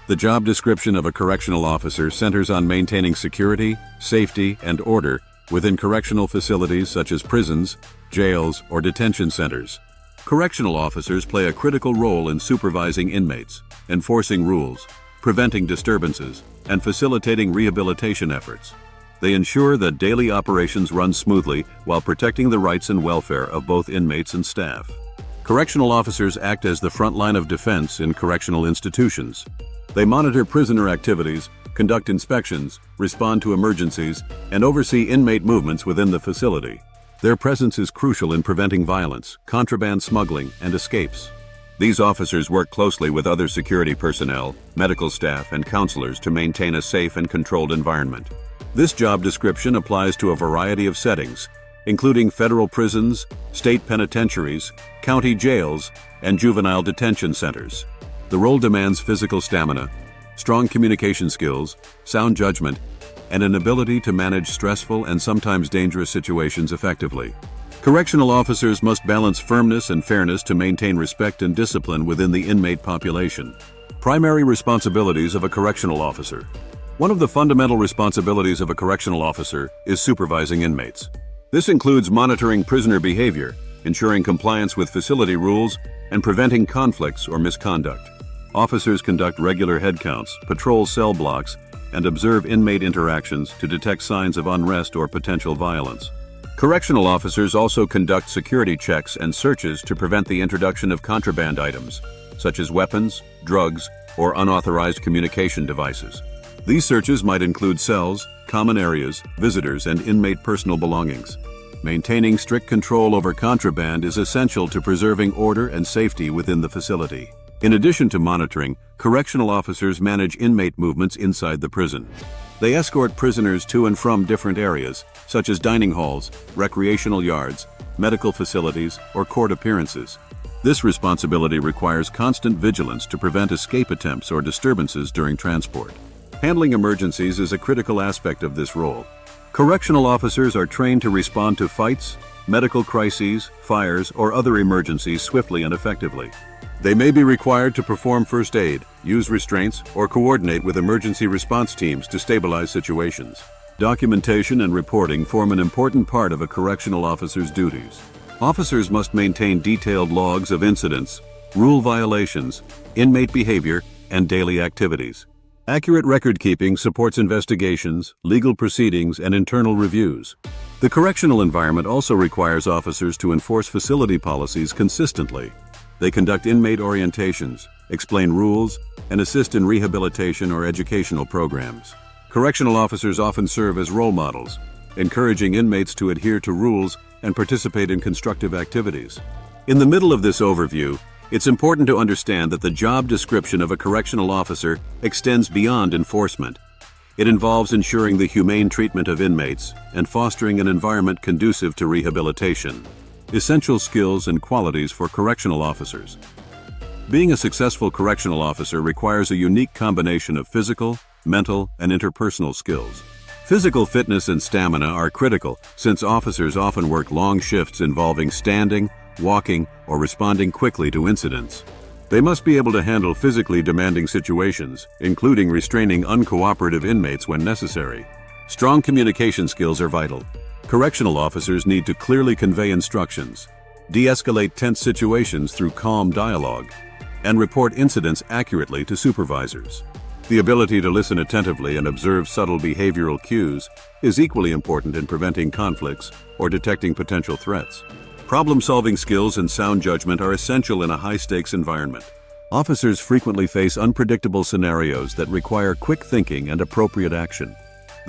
The job description of a correctional officer centers on maintaining security, safety, and order within correctional facilities such as prisons, jails, or detention centers. Correctional officers play a critical role in supervising inmates, enforcing rules, preventing disturbances, and facilitating rehabilitation efforts. They ensure that daily operations run smoothly while protecting the rights and welfare of both inmates and staff. Correctional officers act as the front line of defense in correctional institutions. They monitor prisoner activities, conduct inspections, respond to emergencies, and oversee inmate movements within the facility. Their presence is crucial in preventing violence, contraband smuggling, and escapes. These officers work closely with other security personnel, medical staff, and counselors to maintain a safe and controlled environment. This job description applies to a variety of settings, including federal prisons, state penitentiaries, county jails, and juvenile detention centers. The role demands physical stamina, strong communication skills, sound judgment, and an ability to manage stressful and sometimes dangerous situations effectively. Correctional officers must balance firmness and fairness to maintain respect and discipline within the inmate population. Primary responsibilities of a correctional officer. One of the fundamental responsibilities of a correctional officer is supervising inmates. This includes monitoring prisoner behavior, ensuring compliance with facility rules, and preventing conflicts or misconduct. Officers conduct regular head counts, patrol cell blocks, and observe inmate interactions to detect signs of unrest or potential violence. Correctional officers also conduct security checks and searches to prevent the introduction of contraband items, such as weapons, drugs, or unauthorized communication devices. These searches might include cells, common areas, visitors, and inmate personal belongings. Maintaining strict control over contraband is essential to preserving order and safety within the facility. In addition to monitoring, correctional officers manage inmate movements inside the prison. They escort prisoners to and from different areas, such as dining halls, recreational yards, medical facilities, or court appearances. This responsibility requires constant vigilance to prevent escape attempts or disturbances during transport. Handling emergencies is a critical aspect of this role. Correctional officers are trained to respond to fights, medical crises, fires, or other emergencies swiftly and effectively. They may be required to perform first aid, use restraints, or coordinate with emergency response teams to stabilize situations. Documentation and reporting form an important part of a correctional officer's duties. Officers must maintain detailed logs of incidents, rule violations, inmate behavior, and daily activities. Accurate record-keeping supports investigations, legal proceedings, and internal reviews. The correctional environment also requires officers to enforce facility policies consistently. They conduct inmate orientations, explain rules, and assist in rehabilitation or educational programs. Correctional officers often serve as role models, encouraging inmates to adhere to rules and participate in constructive activities. In the middle of this overview, it's important to understand that the job description of a correctional officer extends beyond enforcement. It involves ensuring the humane treatment of inmates and fostering an environment conducive to rehabilitation. Essential skills and qualities for correctional officers. Being a successful correctional officer requires a unique combination of physical, mental, and interpersonal skills. Physical fitness and stamina are critical since officers often work long shifts involving standing, walking, or responding quickly to incidents. They must be able to handle physically demanding situations, including restraining uncooperative inmates when necessary. Strong communication skills are vital. Correctional officers need to clearly convey instructions, de-escalate tense situations through calm dialogue, and report incidents accurately to supervisors. The ability to listen attentively and observe subtle behavioral cues is equally important in preventing conflicts or detecting potential threats. Problem-solving skills and sound judgment are essential in a high-stakes environment. Officers frequently face unpredictable scenarios that require quick thinking and appropriate action.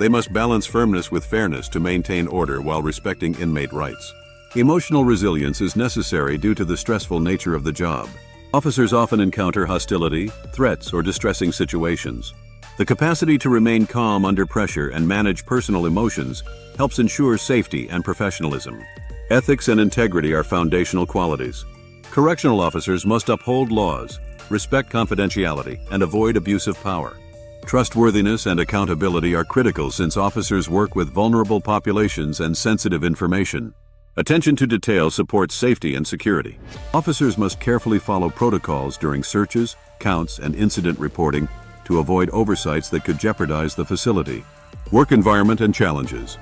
They must balance firmness with fairness to maintain order while respecting inmate rights. Emotional resilience is necessary due to the stressful nature of the job. Officers often encounter hostility, threats, or distressing situations. The capacity to remain calm under pressure and manage personal emotions helps ensure safety and professionalism. Ethics and integrity are foundational qualities. Correctional officers must uphold laws, respect confidentiality, and avoid abuse of power. Trustworthiness and accountability are critical since officers work with vulnerable populations and sensitive information. Attention to detail supports safety and security. Officers must carefully follow protocols during searches, counts, and incident reporting to avoid oversights that could jeopardize the facility. Work environment and challenges.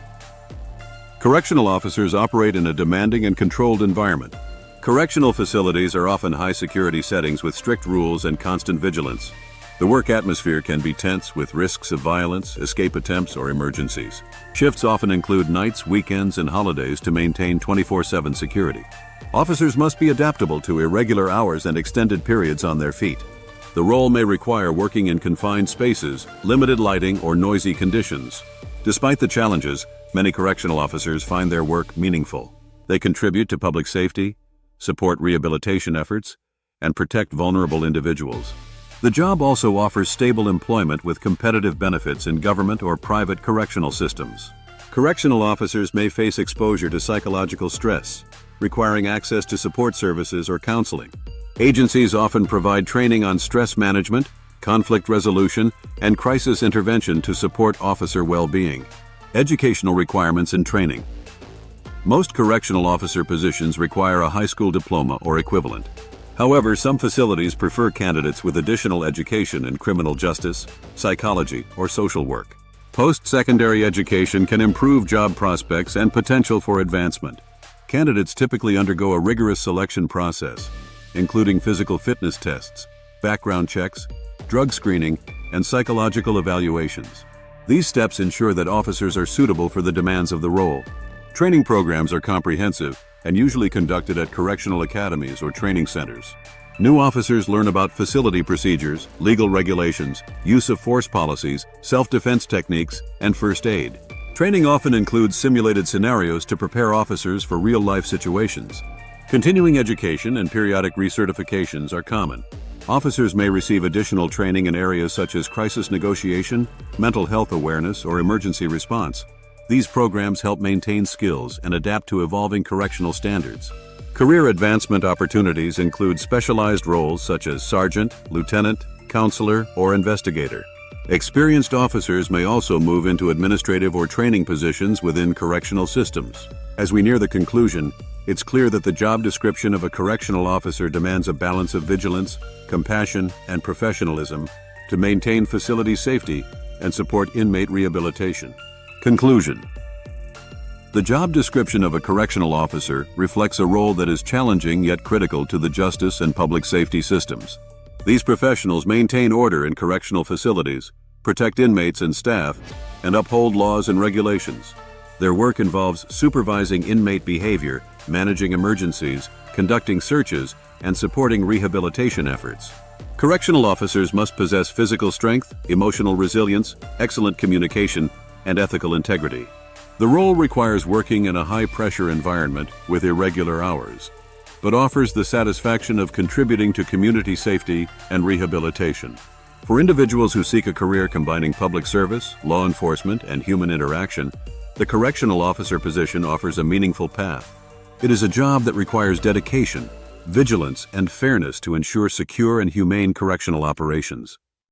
Correctional officers operate in a demanding and controlled environment. Correctional facilities are often high-security settings with strict rules and constant vigilance. The work atmosphere can be tense with risks of violence, escape attempts, or emergencies. Shifts often include nights, weekends, and holidays to maintain 24/7 security. Officers must be adaptable to irregular hours and extended periods on their feet. The role may require working in confined spaces, limited lighting, or noisy conditions. Despite the challenges, many correctional officers find their work meaningful. They contribute to public safety, support rehabilitation efforts, and protect vulnerable individuals. The job also offers stable employment with competitive benefits in government or private correctional systems. Correctional officers may face exposure to psychological stress, requiring access to support services or counseling. Agencies often provide training on stress management, conflict resolution, and crisis intervention to support officer well-being. Educational requirements and training. Most correctional officer positions require a high school diploma or equivalent. However, some facilities prefer candidates with additional education in criminal justice, psychology, or social work. Post-secondary education can improve job prospects and potential for advancement. Candidates typically undergo a rigorous selection process, including physical fitness tests, background checks, drug screening, and psychological evaluations. These steps ensure that officers are suitable for the demands of the role. Training programs are comprehensive and usually conducted at correctional academies or training centers. New officers learn about facility procedures, legal regulations, use of force policies, self-defense techniques, and first aid. Training often includes simulated scenarios to prepare officers for real-life situations. Continuing education and periodic recertifications are common. Officers may receive additional training in areas such as crisis negotiation, mental health awareness, or emergency response. These programs help maintain skills and adapt to evolving correctional standards. Career advancement opportunities include specialized roles such as sergeant, lieutenant, counselor, or investigator. Experienced officers may also move into administrative or training positions within correctional systems. As we near the conclusion, it's clear that the job description of a correctional officer demands a balance of vigilance, compassion, and professionalism to maintain facility safety and support inmate rehabilitation. Conclusion. The job description of a correctional officer reflects a role that is challenging yet critical to the justice and public safety systems. These professionals maintain order in correctional facilities, protect inmates and staff, and uphold laws and regulations. Their work involves supervising inmate behavior, managing emergencies, conducting searches, and supporting rehabilitation efforts. Correctional officers must possess physical strength, emotional resilience, excellent communication, and ethical integrity. The role requires working in a high-pressure environment with irregular hours, but offers the satisfaction of contributing to community safety and rehabilitation. For individuals who seek a career combining public service, law enforcement, and human interaction, the correctional officer position offers a meaningful path. It is a job that requires dedication, vigilance, and fairness to ensure secure and humane correctional operations.